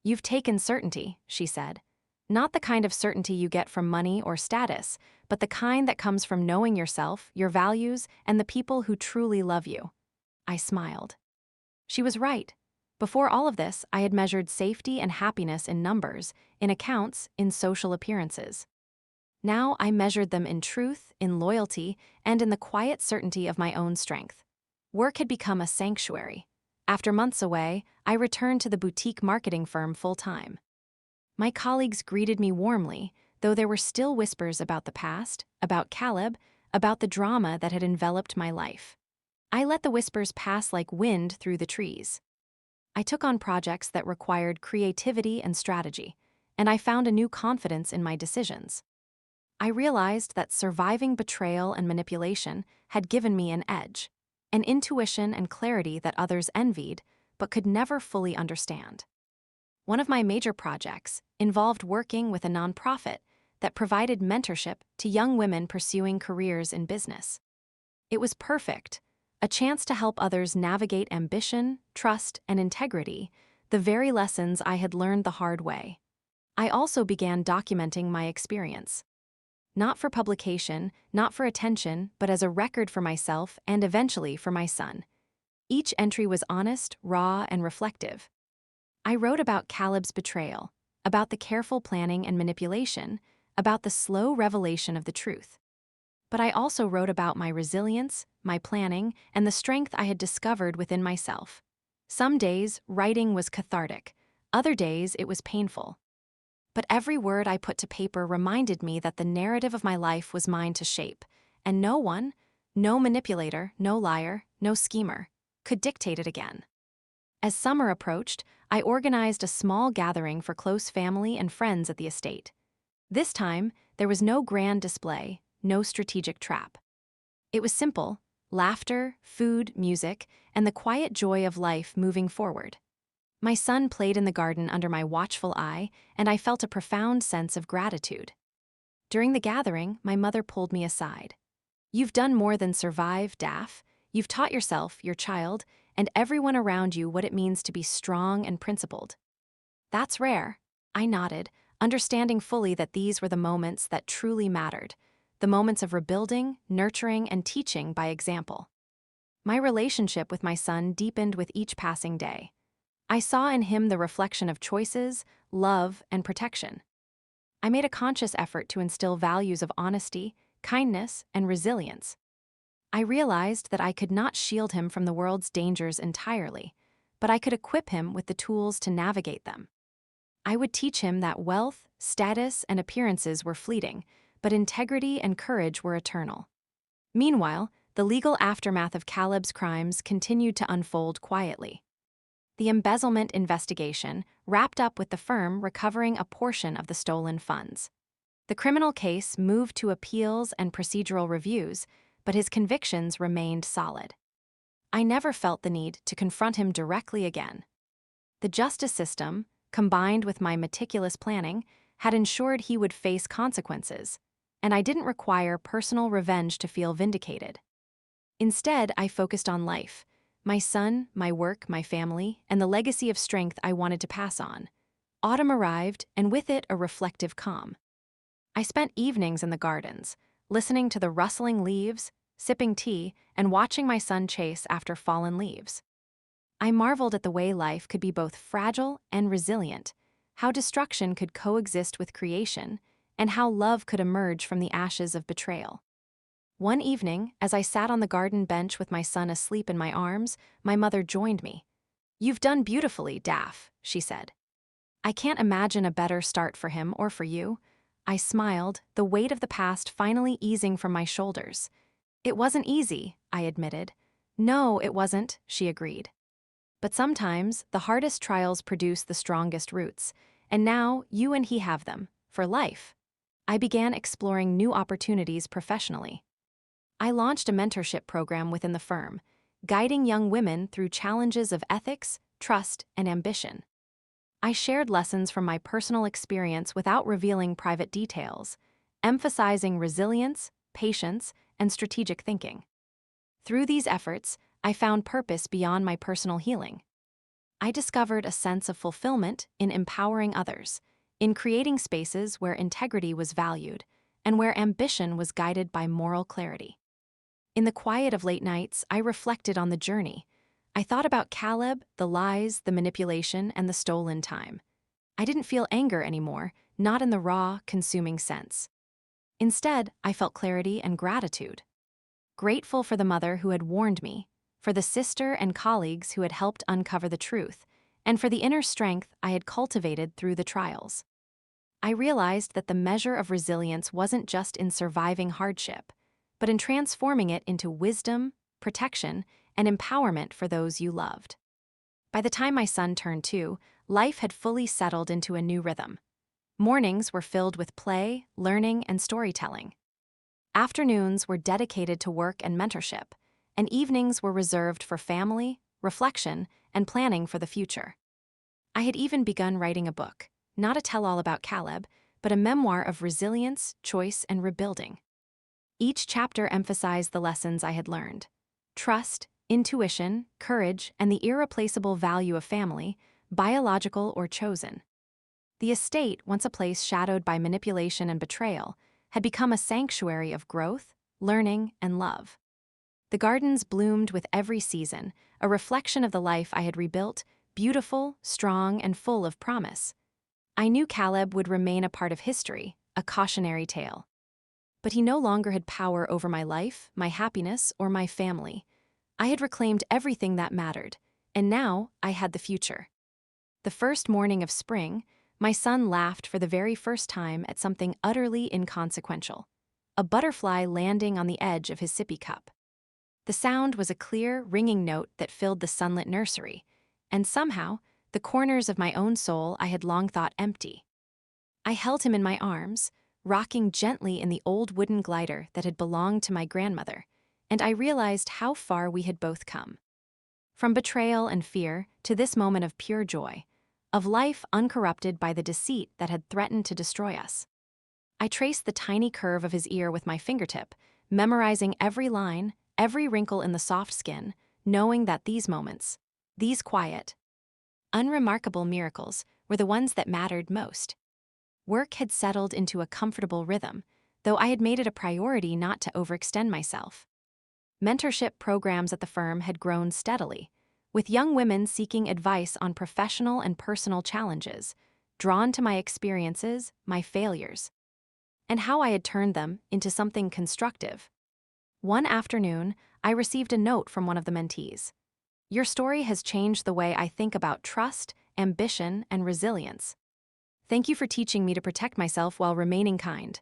"You've taken certainty," she said. "Not the kind of certainty you get from money or status, but the kind that comes from knowing yourself, your values, and the people who truly love you." I smiled. She was right. Before all of this, I had measured safety and happiness in numbers, in accounts, in social appearances. Now I measured them in truth, in loyalty, and in the quiet certainty of my own strength. Work had become a sanctuary. After months away, I returned to the boutique marketing firm full-time. My colleagues greeted me warmly, though there were still whispers about the past, about Caleb, about the drama that had enveloped my life. I let the whispers pass like wind through the trees. I took on projects that required creativity and strategy, and I found a new confidence in my decisions. I realized that surviving betrayal and manipulation had given me an edge, an intuition and clarity that others envied but could never fully understand. One of my major projects involved working with a nonprofit that provided mentorship to young women pursuing careers in business. It was perfect, a chance to help others navigate ambition, trust, and integrity, the very lessons I had learned the hard way. I also began documenting my experience. Not for publication, not for attention, but as a record for myself and eventually for my son. Each entry was honest, raw, and reflective. I wrote about Caleb's betrayal, about the careful planning and manipulation, about the slow revelation of the truth. But I also wrote about my resilience, my planning, and the strength I had discovered within myself. Some days, writing was cathartic. Other days, it was painful. But every word I put to paper reminded me that the narrative of my life was mine to shape, and no one, no manipulator, no liar, no schemer, could dictate it again. As summer approached, I organized a small gathering for close family and friends at the estate. This time, there was no grand display, no strategic trap. It was simple: laughter, food, music, and the quiet joy of life moving forward. My son played in the garden under my watchful eye, and I felt a profound sense of gratitude. During the gathering, my mother pulled me aside. "You've done more than survive, Daff. You've taught yourself, your child, and everyone around you what it means to be strong and principled." "That's rare." I nodded, understanding fully that these were the moments that truly mattered, the moments of rebuilding, nurturing, and teaching by example. My relationship with my son deepened with each passing day. I saw in him the reflection of choices, love, and protection. I made a conscious effort to instill values of honesty, kindness, and resilience. I realized that I could not shield him from the world's dangers entirely, but I could equip him with the tools to navigate them. I would teach him that wealth, status, and appearances were fleeting, but integrity and courage were eternal. Meanwhile, the legal aftermath of Caleb's crimes continued to unfold quietly. The embezzlement investigation wrapped up with the firm recovering a portion of the stolen funds. The criminal case moved to appeals and procedural reviews, but his convictions remained solid. I never felt the need to confront him directly again. The justice system, combined with my meticulous planning, had ensured he would face consequences, and I didn't require personal revenge to feel vindicated. Instead, I focused on life: my son, my work, my family, and the legacy of strength I wanted to pass on. Autumn arrived, and with it a reflective calm. I spent evenings in the gardens, listening to the rustling leaves, sipping tea, and watching my son chase after fallen leaves. I marveled at the way life could be both fragile and resilient, how destruction could coexist with creation, and how love could emerge from the ashes of betrayal. One evening, as I sat on the garden bench with my son asleep in my arms, my mother joined me. "You've done beautifully, Daff," she said. "I can't imagine a better start for him or for you." I smiled, the weight of the past finally easing from my shoulders. "It wasn't easy," I admitted. "No, it wasn't," she agreed. But sometimes, the hardest trials produce the strongest roots, and now you and he have them, for life. I began exploring new opportunities professionally. I launched a mentorship program within the firm, guiding young women through challenges of ethics, trust, and ambition. I shared lessons from my personal experience without revealing private details, emphasizing resilience, patience, and strategic thinking. Through these efforts, I found purpose beyond my personal healing. I discovered a sense of fulfillment in empowering others, in creating spaces where integrity was valued, and where ambition was guided by moral clarity. In the quiet of late nights, I reflected on the journey. I thought about Caleb, the lies, the manipulation, and the stolen time. I didn't feel anger anymore, not in the raw, consuming sense. Instead, I felt clarity and gratitude. Grateful for the mother who had warned me, for the sister and colleagues who had helped uncover the truth, and for the inner strength I had cultivated through the trials. I realized that the measure of resilience wasn't just in surviving hardship, but in transforming it into wisdom, protection, and empowerment for those you loved. By the time my son turned 2, life had fully settled into a new rhythm. Mornings were filled with play, learning, and storytelling. Afternoons were dedicated to work and mentorship, and evenings were reserved for family, reflection, and planning for the future. I had even begun writing a book, not a tell-all about Caleb, but a memoir of resilience, choice, and rebuilding. Each chapter emphasized the lessons I had learned: trust, intuition, courage, and the irreplaceable value of family, biological or chosen. The estate, once a place shadowed by manipulation and betrayal, had become a sanctuary of growth, learning, and love. The gardens bloomed with every season, a reflection of the life I had rebuilt, beautiful, strong, and full of promise. I knew Caleb would remain a part of history, a cautionary tale. But he no longer had power over my life, my happiness, or my family. I had reclaimed everything that mattered, and now I had the future. The first morning of spring, my son laughed for the very first time at something utterly inconsequential: a butterfly landing on the edge of his sippy cup. The sound was a clear, ringing note that filled the sunlit nursery, and somehow, the corners of my own soul I had long thought empty. I held him in my arms, rocking gently in the old wooden glider that had belonged to my grandmother, and I realized how far we had both come. From betrayal and fear to this moment of pure joy, of life uncorrupted by the deceit that had threatened to destroy us. I traced the tiny curve of his ear with my fingertip, memorizing every line, every wrinkle in the soft skin, knowing that these moments, these quiet, unremarkable miracles, were the ones that mattered most. Work had settled into a comfortable rhythm, though I had made it a priority not to overextend myself. Mentorship programs at the firm had grown steadily, with young women seeking advice on professional and personal challenges, drawn to my experiences, my failures, and how I had turned them into something constructive. One afternoon, I received a note from one of the mentees. "Your story has changed the way I think about trust, ambition, and resilience. Thank you for teaching me to protect myself while remaining kind."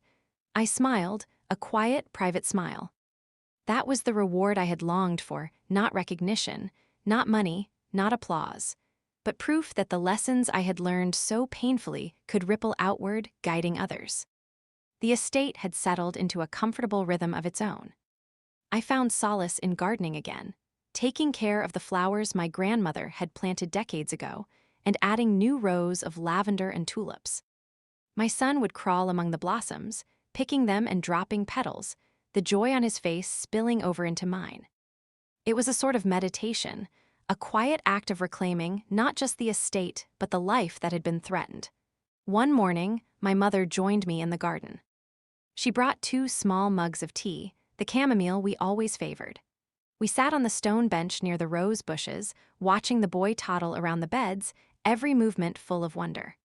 I smiled, a quiet, private smile. That was the reward I had longed for, not recognition, not money, not applause, but proof that the lessons I had learned so painfully could ripple outward, guiding others. The estate had settled into a comfortable rhythm of its own. I found solace in gardening again, taking care of the flowers my grandmother had planted decades ago, and adding new rows of lavender and tulips. My son would crawl among the blossoms, picking them and dropping petals, the joy on his face spilling over into mine. It was a sort of meditation, a quiet act of reclaiming not just the estate, but the life that had been threatened. One morning, my mother joined me in the garden. She brought 2 small mugs of tea, the chamomile we always favored. We sat on the stone bench near the rose bushes, watching the boy toddle around the beds, every movement full of wonder.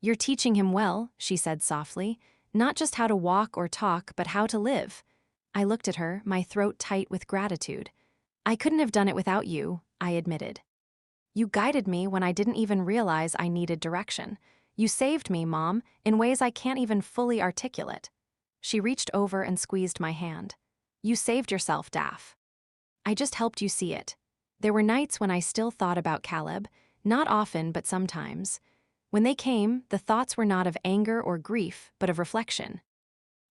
"You're teaching him well," she said softly, "not just how to walk or talk, but how to live." I looked at her, my throat tight with gratitude. "I couldn't have done it without you," I admitted. "You guided me when I didn't even realize I needed direction. You saved me, Mom, in ways I can't even fully articulate." She reached over and squeezed my hand. "You saved yourself, Daff. I just helped you see it." There were nights when I still thought about Caleb, not often but sometimes. When they came, the thoughts were not of anger or grief, but of reflection.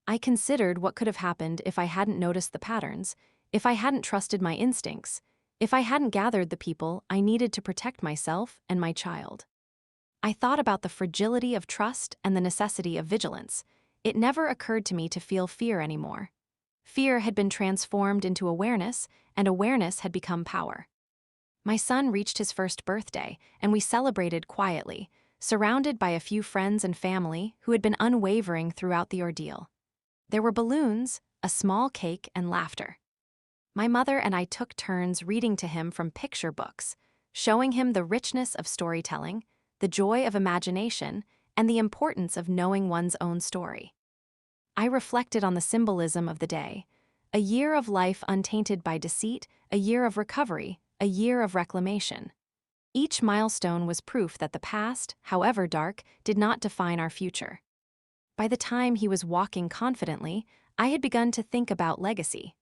I considered what could have happened if I hadn't noticed the patterns, if I hadn't trusted my instincts, if I hadn't gathered the people I needed to protect myself and my child. I thought about the fragility of trust and the necessity of vigilance. It never occurred to me to feel fear anymore. Fear had been transformed into awareness, and awareness had become power. My son reached his first birthday, and we celebrated quietly, surrounded by a few friends and family who had been unwavering throughout the ordeal. There were balloons, a small cake, and laughter. My mother and I took turns reading to him from picture books, showing him the richness of storytelling, the joy of imagination, and the importance of knowing one's own story. I reflected on the symbolism of the day: a year of life untainted by deceit, a year of recovery, a year of reclamation. Each milestone was proof that the past, however dark, did not define our future. By the time he was walking confidently, I had begun to think about legacy.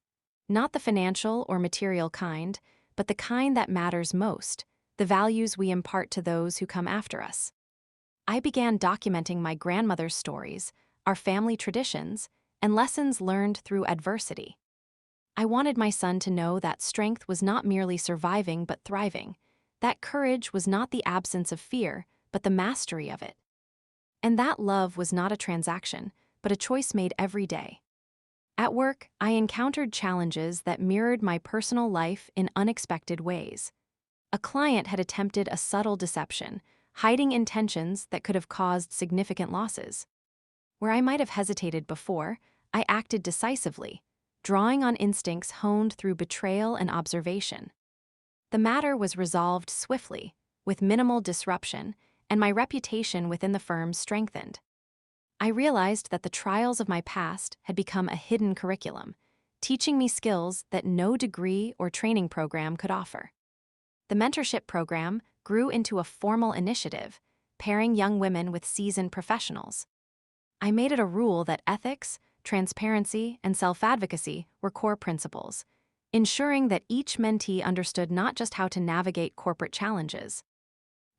Not the financial or material kind, but the kind that matters most, the values we impart to those who come after us. I began documenting my grandmother's stories, our family traditions, and lessons learned through adversity. I wanted my son to know that strength was not merely surviving but thriving, that courage was not the absence of fear, but the mastery of it. And that love was not a transaction, but a choice made every day. At work, I encountered challenges that mirrored my personal life in unexpected ways. A client had attempted a subtle deception, hiding intentions that could have caused significant losses. Where I might have hesitated before, I acted decisively, drawing on instincts honed through betrayal and observation. The matter was resolved swiftly, with minimal disruption, and my reputation within the firm strengthened. I realized that the trials of my past had become a hidden curriculum, teaching me skills that no degree or training program could offer. The mentorship program grew into a formal initiative, pairing young women with seasoned professionals. I made it a rule that ethics, transparency, and self-advocacy were core principles, ensuring that each mentee understood not just how to navigate corporate challenges,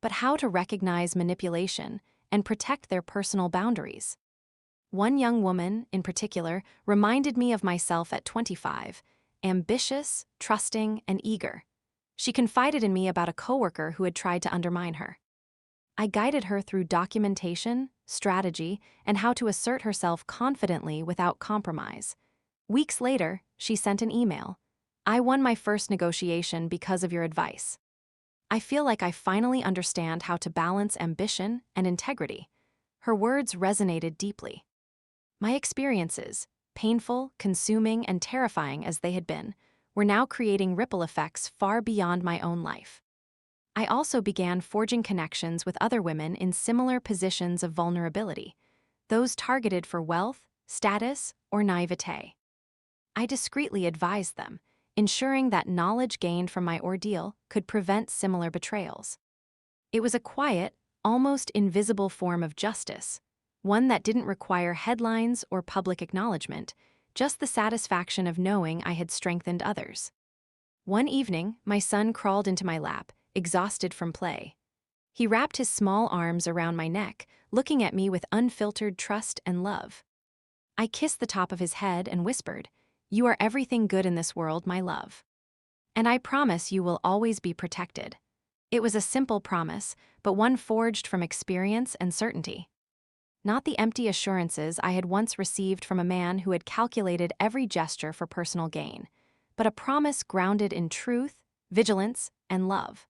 but how to recognize manipulation and protect their personal boundaries. One young woman, in particular, reminded me of myself at 25, ambitious, trusting, and eager. She confided in me about a coworker who had tried to undermine her. I guided her through documentation, strategy, and how to assert herself confidently without compromise. Weeks later, she sent an email. "I won my first negotiation because of your advice. I feel like I finally understand how to balance ambition and integrity." Her words resonated deeply. My experiences, painful, consuming, and terrifying as they had been, were now creating ripple effects far beyond my own life. I also began forging connections with other women in similar positions of vulnerability, those targeted for wealth, status, or naivete. I discreetly advised them, ensuring that knowledge gained from my ordeal could prevent similar betrayals. It was a quiet, almost invisible form of justice, one that didn't require headlines or public acknowledgement, just the satisfaction of knowing I had strengthened others. One evening, my son crawled into my lap, exhausted from play. He wrapped his small arms around my neck, looking at me with unfiltered trust and love. I kissed the top of his head and whispered, "You are everything good in this world, my love. And I promise you will always be protected." It was a simple promise, but one forged from experience and certainty. Not the empty assurances I had once received from a man who had calculated every gesture for personal gain, but a promise grounded in truth, vigilance, and love.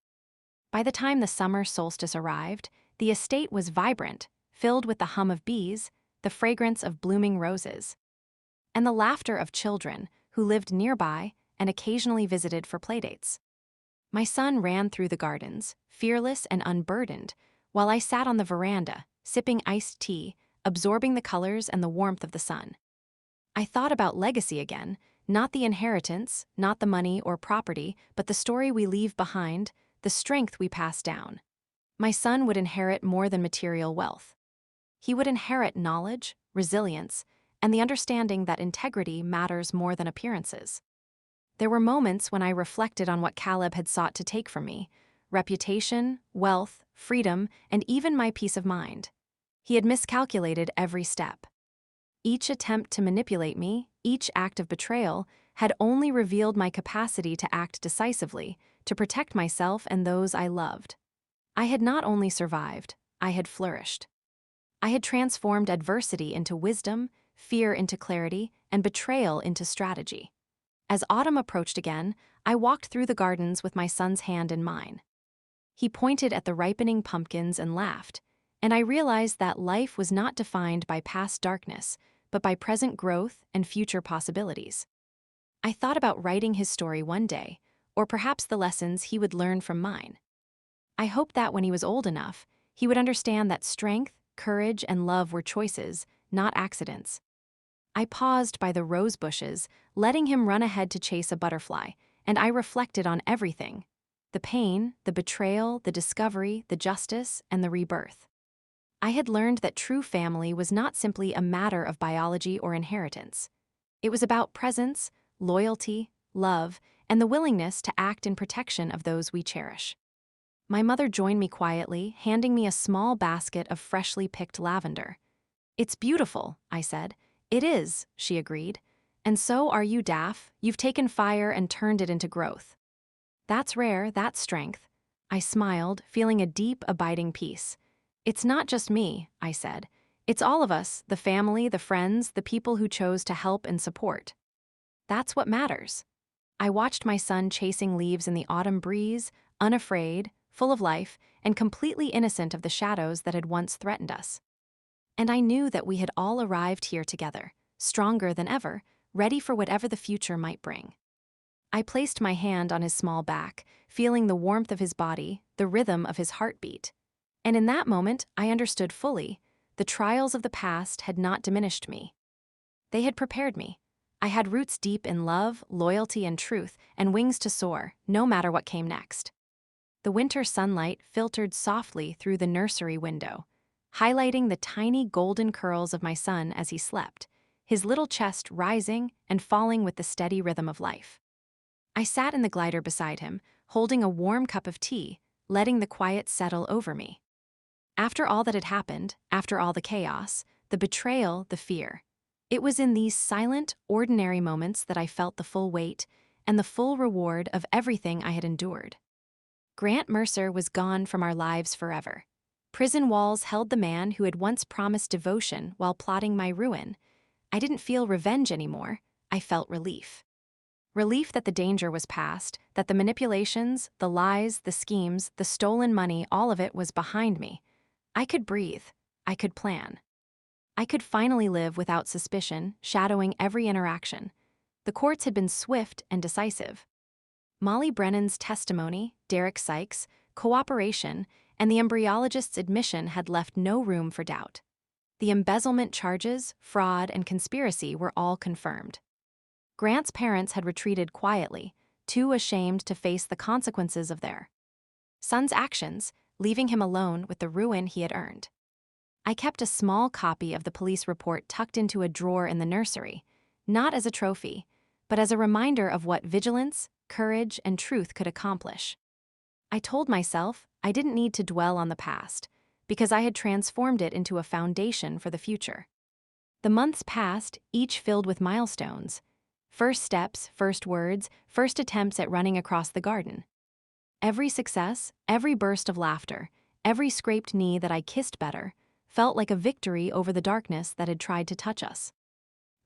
By the time the summer solstice arrived, the estate was vibrant, filled with the hum of bees, the fragrance of blooming roses, and the laughter of children who lived nearby and occasionally visited for playdates. My son ran through the gardens, fearless and unburdened, while I sat on the veranda, sipping iced tea, absorbing the colors and the warmth of the sun. I thought about legacy again, not the inheritance, not the money or property, but the story we leave behind, the strength we pass down. My son would inherit more than material wealth. He would inherit knowledge, resilience, and the understanding that integrity matters more than appearances. There were moments when I reflected on what Caleb had sought to take from me: reputation, wealth, freedom, and even my peace of mind. He had miscalculated every step. Each attempt to manipulate me, each act of betrayal, had only revealed my capacity to act decisively, to protect myself and those I loved. I had not only survived, I had flourished. I had transformed adversity into wisdom, fear into clarity, and betrayal into strategy. As autumn approached again, I walked through the gardens with my son's hand in mine. He pointed at the ripening pumpkins and laughed, and I realized that life was not defined by past darkness, but by present growth and future possibilities. I thought about writing his story one day, or perhaps the lessons he would learn from mine. I hoped that when he was old enough, he would understand that strength, courage, and love were choices, not accidents. I paused by the rose bushes, letting him run ahead to chase a butterfly, and I reflected on everything: the pain, the betrayal, the discovery, the justice, and the rebirth. I had learned that true family was not simply a matter of biology or inheritance. It was about presence, loyalty, love, and the willingness to act in protection of those we cherish. My mother joined me quietly, handing me a small basket of freshly picked lavender. "It's beautiful," I said. "It is," she agreed. "And so are you, Daff. You've taken fire and turned it into growth." "That's rare, that's strength." I smiled, feeling a deep, abiding peace. "It's not just me," I said. "It's all of us, the family, the friends, the people who chose to help and support. That's what matters." I watched my son chasing leaves in the autumn breeze, unafraid, full of life, and completely innocent of the shadows that had once threatened us. And I knew that we had all arrived here together, stronger than ever, ready for whatever the future might bring. I placed my hand on his small back, feeling the warmth of his body, the rhythm of his heartbeat. And in that moment, I understood fully: the trials of the past had not diminished me. They had prepared me. I had roots deep in love, loyalty, and truth, and wings to soar, no matter what came next. The winter sunlight filtered softly through the nursery window, highlighting the tiny golden curls of my son as he slept, his little chest rising and falling with the steady rhythm of life. I sat in the glider beside him, holding a warm cup of tea, letting the quiet settle over me. After all that had happened, after all the chaos, the betrayal, the fear, it was in these silent, ordinary moments that I felt the full weight and the full reward of everything I had endured. Grant Mercer was gone from our lives forever. Prison walls held the man who had once promised devotion while plotting my ruin. I didn't feel revenge anymore. I felt relief. Relief that the danger was past, that the manipulations, the lies, the schemes, the stolen money, all of it was behind me. I could breathe. I could plan. I could finally live without suspicion, shadowing every interaction. The courts had been swift and decisive. Molly Brennan's testimony, Derek Sykes' cooperation, and the embryologist's admission had left no room for doubt. The embezzlement charges, fraud, and conspiracy were all confirmed. Grant's parents had retreated quietly, too ashamed to face the consequences of their son's actions, leaving him alone with the ruin he had earned. I kept a small copy of the police report tucked into a drawer in the nursery, not as a trophy, but as a reminder of what vigilance, courage, and truth could accomplish. I told myself I didn't need to dwell on the past, because I had transformed it into a foundation for the future. The months passed, each filled with milestones: first steps, first words, first attempts at running across the garden. Every success, every burst of laughter, every scraped knee that I kissed better, felt like a victory over the darkness that had tried to touch us.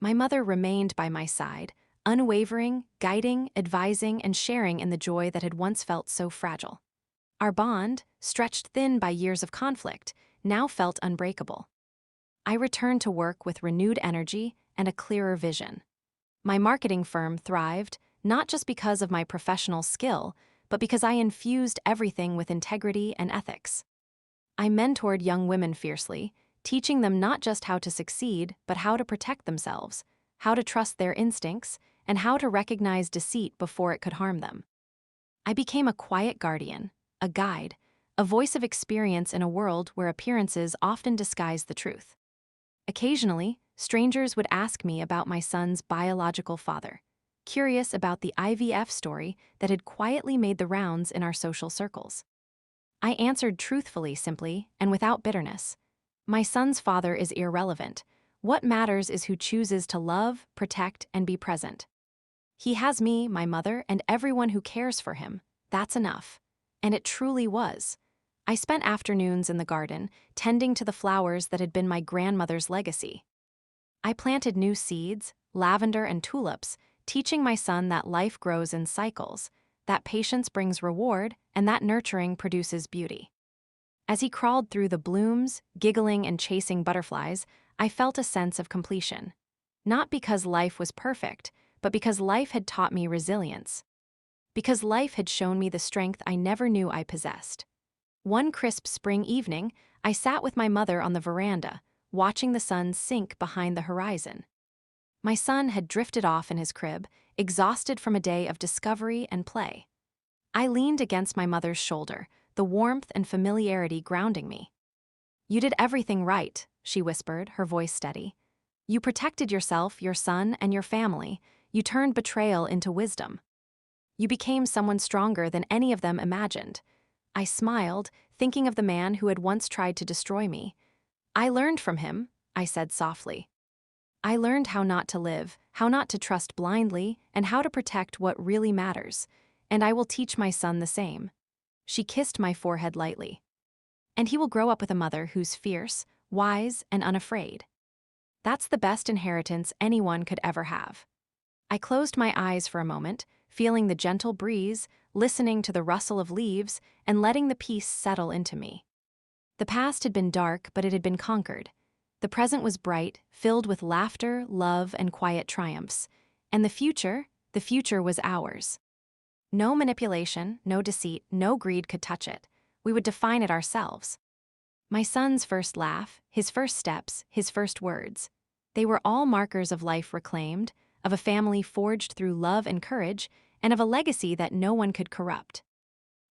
My mother remained by my side, unwavering, guiding, advising, and sharing in the joy that had once felt so fragile. Our bond, stretched thin by years of conflict, now felt unbreakable. I returned to work with renewed energy and a clearer vision. My marketing firm thrived, not just because of my professional skill, but because I infused everything with integrity and ethics. I mentored young women fiercely, teaching them not just how to succeed, but how to protect themselves, how to trust their instincts, and how to recognize deceit before it could harm them. I became a quiet guardian, a guide, a voice of experience in a world where appearances often disguise the truth. Occasionally, strangers would ask me about my son's biological father, curious about the IVF story that had quietly made the rounds in our social circles. I answered truthfully, simply, and without bitterness. My son's father is irrelevant. What matters is who chooses to love, protect, and be present. He has me, my mother, and everyone who cares for him. That's enough. And it truly was. I spent afternoons in the garden, tending to the flowers that had been my grandmother's legacy. I planted new seeds, lavender and tulips, teaching my son that life grows in cycles, that patience brings reward, and that nurturing produces beauty. As he crawled through the blooms, giggling and chasing butterflies, I felt a sense of completion. Not because life was perfect, but because life had taught me resilience. Because life had shown me the strength I never knew I possessed. One crisp spring evening, I sat with my mother on the veranda, watching the sun sink behind the horizon. My son had drifted off in his crib, exhausted from a day of discovery and play. I leaned against my mother's shoulder, the warmth and familiarity grounding me. "You did everything right," she whispered, her voice steady. "You protected yourself, your son, and your family. You turned betrayal into wisdom. You became someone stronger than any of them imagined." I smiled, thinking of the man who had once tried to destroy me. "I learned from him," I said softly. "I learned how not to live, how not to trust blindly, and how to protect what really matters. And I will teach my son the same." She kissed my forehead lightly. "And he will grow up with a mother who's fierce, wise, and unafraid. That's the best inheritance anyone could ever have." I closed my eyes for a moment, feeling the gentle breeze, listening to the rustle of leaves, and letting the peace settle into me. The past had been dark, but it had been conquered. The present was bright, filled with laughter, love, and quiet triumphs. And the future was ours. No manipulation, no deceit, no greed could touch it. We would define it ourselves. My son's first laugh, his first steps, his first words. They were all markers of life reclaimed, of a family forged through love and courage, and of a legacy that no one could corrupt.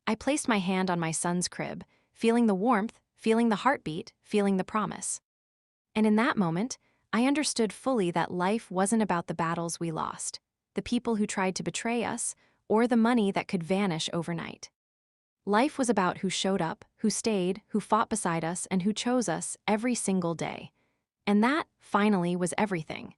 I placed my hand on my son's crib, feeling the warmth, feeling the heartbeat, feeling the promise. And in that moment, I understood fully that life wasn't about the battles we lost, the people who tried to betray us, or the money that could vanish overnight. Life was about who showed up, who stayed, who fought beside us, and who chose us every single day. And that, finally, was everything.